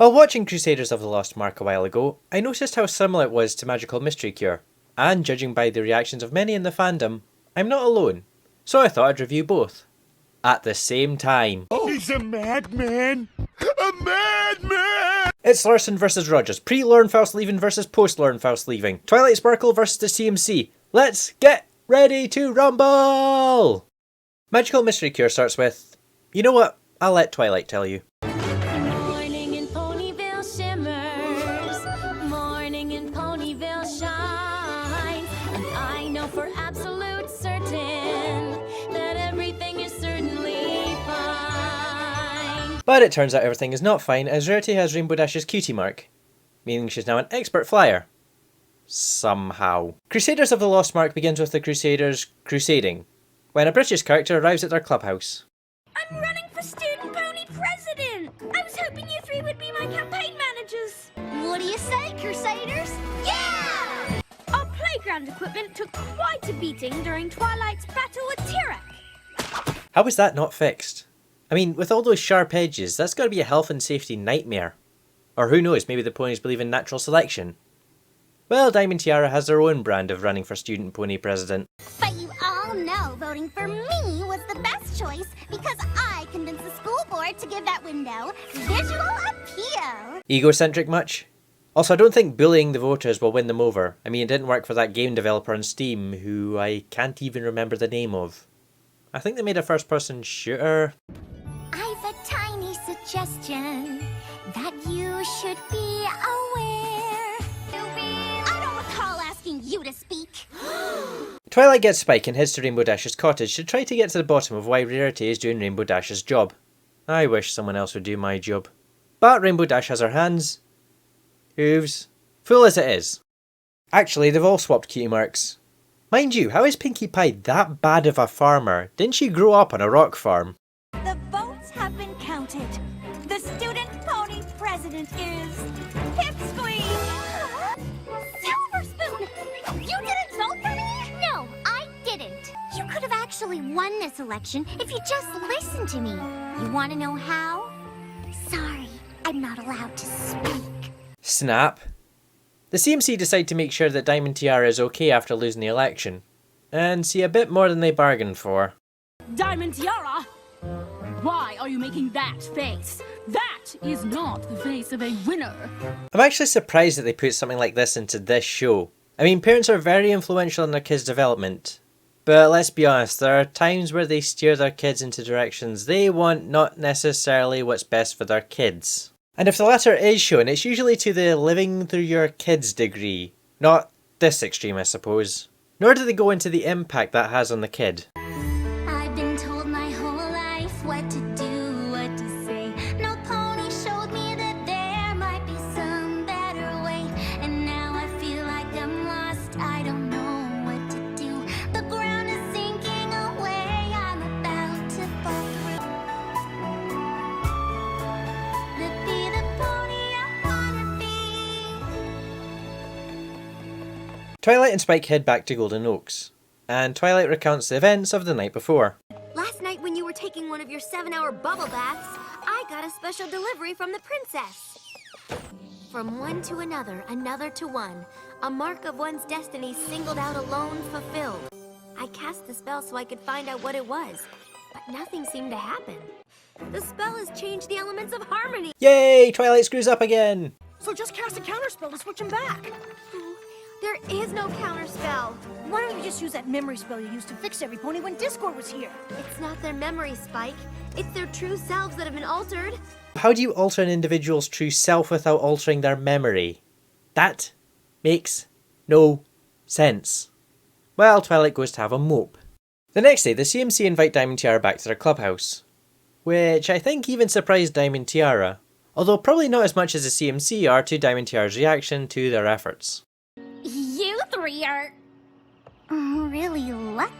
While watching Crusaders of the Lost Mark a while ago, I noticed how similar it was to Magical Mystery Cure, and judging by the reactions of many in the fandom, I'm not alone, so I thought I'd review both. At the same time. Oh, he's a madman! A madman! It's Larson vs Rogers, pre-Lornfaust leaving versus post-Lornfaust leaving. Twilight Sparkle versus the CMC. Let's get ready to rumble! Magical Mystery Cure starts with, you know what, I'll let Twilight tell you. Morning in Ponyville shimmers, morning in Ponyville shines, and I know for absolute certain that everything is certainly fine. But it turns out everything is not fine, as Rarity has Rainbow Dash's cutie mark, meaning she's now an expert flyer. Somehow. Crusaders of the Lost Mark begins with the Crusaders crusading, when a British character arrives at their clubhouse. I'm running for student pony president! I was hoping you three would be my campaign managers! What do you say, Crusaders? Yeah! Our playground equipment took quite a beating during Twilight's battle with Tyrek. How was that not fixed? I mean, with all those sharp edges, that's got to be a health and safety nightmare. Or who knows, maybe the ponies believe in natural selection. Well, Diamond Tiara has their own brand of running for student pony president. But you all know voting for me was the best choice because I convinced the school board to give that window visual appeal. Egocentric much? Also, I don't think bullying the voters will win them over. I mean, it didn't work for that game developer on Steam, who I can't even remember the name of. I think they made a first-person shooter. I've a tiny suggestion that you should be aware. I don't recall asking you to speak. Twilight gets Spike and heads to Rainbow Dash's cottage to try to get to the bottom of why Rarity is doing Rainbow Dash's job. I wish someone else would do my job. But Rainbow Dash has her hands, hooves, full as it is. Actually, they've all swapped cutie marks. Mind you, how is Pinkie Pie that bad of a farmer? Didn't she grow up on a rock farm? The votes have been counted. The student pony president is Pipsqueak! Silver Spoon, you didn't vote for me? No, I didn't. You could have actually won this election if you just listened to me. You want to know how? Sorry, I'm not allowed to speak. Snap. The CMC decide to make sure that Diamond Tiara is okay after losing the election, and see a bit more than they bargained for. Diamond Tiara! Why are you making that face? That is not the face of a winner. I'm actually surprised that they put something like this into this show. I mean, parents are very influential in their kids' development, but let's be honest, there are times where they steer their kids into directions they want, not necessarily what's best for their kids. And if the latter is shown, it's usually to the living through your kids degree. Not this extreme, I suppose. Nor do they go into the impact that has on the kid. I've been told my whole life what to do, what to say. No pony showed me that there might be some better way. And now I feel like I'm lost, I don't know what to do. The ground is sinking away, I'm about to fall through. Let be the pony I wanna be. Twilight and Spike head back to Golden Oaks, and Twilight recounts the events of the night before. Last night when you were taking one of your 7-hour bubble baths, I got a special delivery from the princess. From one to another, another to one, a mark of one's destiny singled out alone fulfilled. I cast the spell so I could find out what it was, but nothing seemed to happen. The spell has changed the elements of harmony. Yay! Twilight screws up again! So just cast a counterspell to switch him back. There is no counterspell. Why don't you just use that memory spell you used to fix every pony when Discord was here? It's not their memory, Spike. It's their true selves that have been altered. How do you alter an individual's true self without altering their memory? That makes no sense. Well, Twilight goes to have a mope. The next day, the CMC invite Diamond Tiara back to their clubhouse, which I think even surprised Diamond Tiara, although probably not as much as the CMC are to Diamond Tiara's reaction to their efforts. You three are really lucky.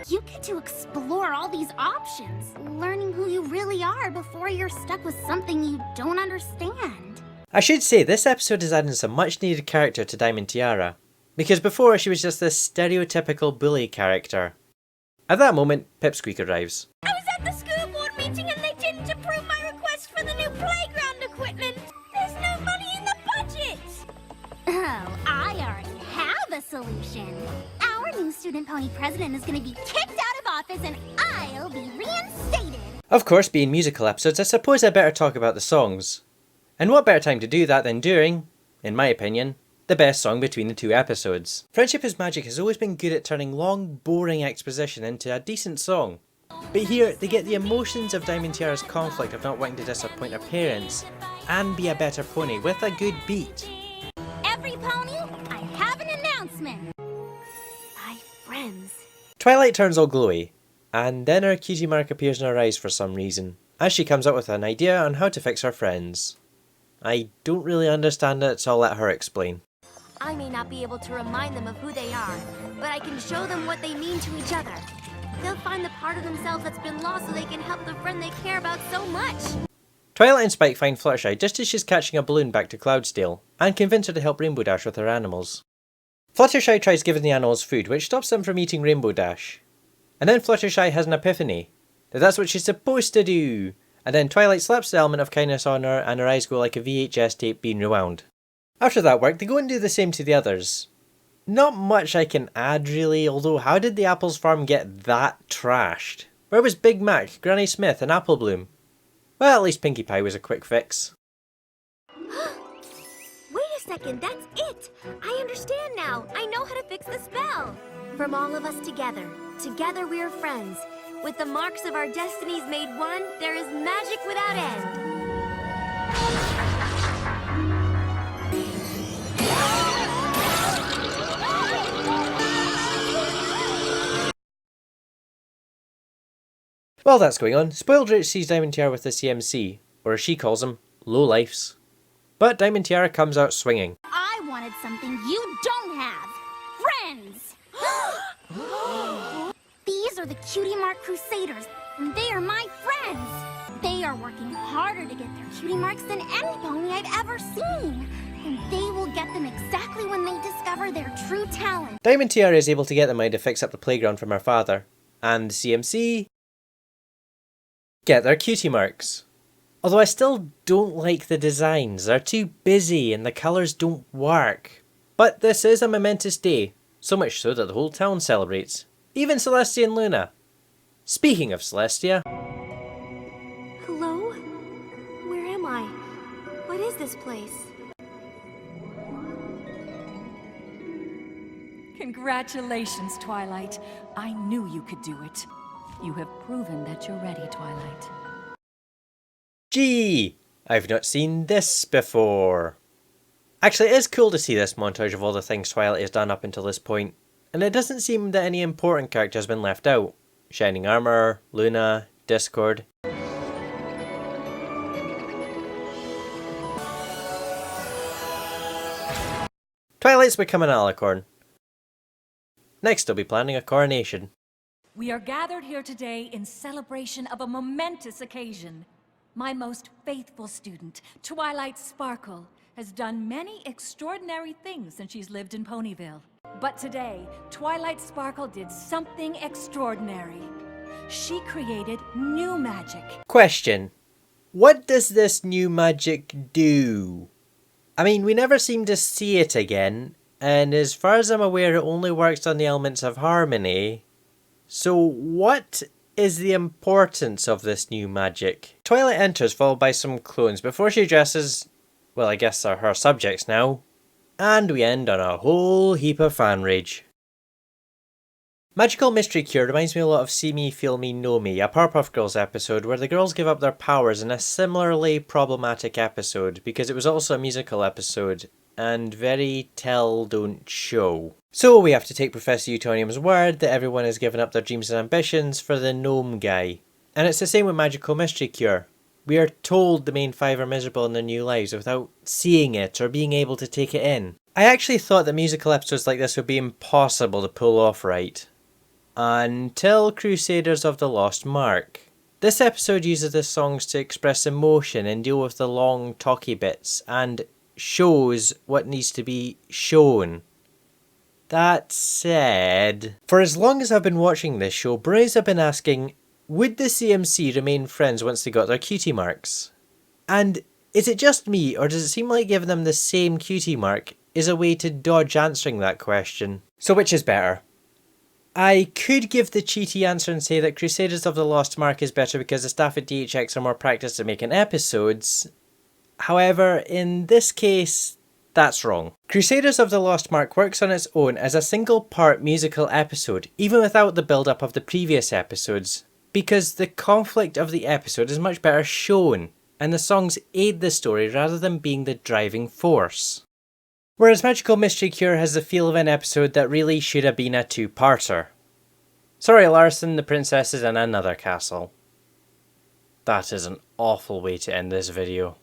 You get to explore all these options, learning who you really are before you're stuck with something you don't understand. I should say, this episode is adding some much needed character to Diamond Tiara, because before she was just this stereotypical bully character. At that moment, Pipsqueak arrives. I was at the school board meeting and they didn't approve my request for the new playground equipment. Mutant Pony president is gonna be kicked out of office and I'll be reinstated. Of course, being musical episodes, I suppose I better talk about the songs. And what better time to do that than during, in my opinion, the best song between the two episodes. Friendship is Magic has always been good at turning long, boring exposition into a decent song. But here, they get the emotions of Diamond Tiara's conflict of not wanting to disappoint her parents, and be a better pony with a good beat. Every pony, I have an announcement. My friends. Twilight turns all glowy, and then her cutie mark appears in her eyes for some reason, as she comes up with an idea on how to fix her friends. I don't really understand it, so I'll let her explain. I may not be able to remind them of who they are, but I can show them what they mean to each other. They'll find the part of themselves that's been lost so they can help the friend they care about so much. Twilight and Spike find Fluttershy just as she's catching a balloon back to Cloudsdale, and convince her to help Rainbow Dash with her animals. Fluttershy tries giving the animals food, which stops them from eating Rainbow Dash. And then Fluttershy has an epiphany, that that's what she's supposed to do, and then Twilight slaps the element of kindness on her and her eyes go like a VHS tape being rewound. After that work, they go and do the same to the others. Not much I can add really, although how did the Apples farm get that trashed? Where was Big Mac, Granny Smith and Apple Bloom? Well, at least Pinkie Pie was a quick fix. Wait a second, that's it! I understand now. I know how to fix the spell. From all of us together, together we are friends. With the marks of our destinies made one, there is magic without end. While that's going on, Spoiled Rich sees Diamond Tiara with the CMC, or as she calls them, lowlifes. But Diamond Tiara comes out swinging. I wanted something you don't have. Friends! These are the Cutie Mark Crusaders, and they are my friends. They are working harder to get their cutie marks than any pony I've ever seen. And they will get them exactly when they discover their true talent. Diamond Tiara is able to get the money to fix up the playground from her father, and the CMC get their cutie marks. Although I still don't like the designs, they're too busy and the colours don't work. But this is a momentous day, so much so that the whole town celebrates. Even Celestia and Luna. Speaking of Celestia... Hello? Where am I? What is this place? Congratulations, Twilight. I knew you could do it. You have proven that you're ready, Twilight. Gee, I've not seen this before. Actually, it is cool to see this montage of all the things Twilight has done up until this point, and it doesn't seem that any important character has been left out. Shining Armor, Luna, Discord. Twilight's become an alicorn. Next, I'll be planning a coronation. We are gathered here today in celebration of a momentous occasion. My most faithful student, Twilight Sparkle, has done many extraordinary things since she's lived in Ponyville. But today, Twilight Sparkle did something extraordinary. She created new magic. Question. What does this new magic do? I mean, we never seem to see it again, and as far as I'm aware, it only works on the elements of harmony. So what is the importance of this new magic? Twilight enters, followed by some clones, before she addresses, well, I guess they're her subjects now. And we end on a whole heap of fan rage. Magical Mystery Cure reminds me a lot of See Me, Feel Me, Know Me, a Powerpuff Girls episode where the girls give up their powers in a similarly problematic episode, because it was also a musical episode, and very tell, don't show. So we have to take Professor Utonium's word that everyone has given up their dreams and ambitions for the gnome guy. And it's the same with Magical Mystery Cure. We are told the main five are miserable in their new lives without seeing it or being able to take it in. I actually thought that musical episodes like this would be impossible to pull off right. Until Crusaders of the Lost Mark. This episode uses the songs to express emotion and deal with the long talky bits, and shows what needs to be shown. That said, for as long as I've been watching this show, boys have been asking, would the CMC remain friends once they got their cutie marks? And is it just me, or does it seem like giving them the same cutie mark is a way to dodge answering that question? So which is better? I could give the cheaty answer and say that Crusaders of the Lost Mark is better because the staff at DHX are more practiced at making episodes. However, in this case, that's wrong. Crusaders of the Lost Mark works on its own as a single part musical episode, even without the build-up of the previous episodes, because the conflict of the episode is much better shown, and the songs aid the story rather than being the driving force. Whereas Magical Mystery Cure has the feel of an episode that really should have been a two-parter. Sorry Larson, the princess is in another castle. That is an awful way to end this video.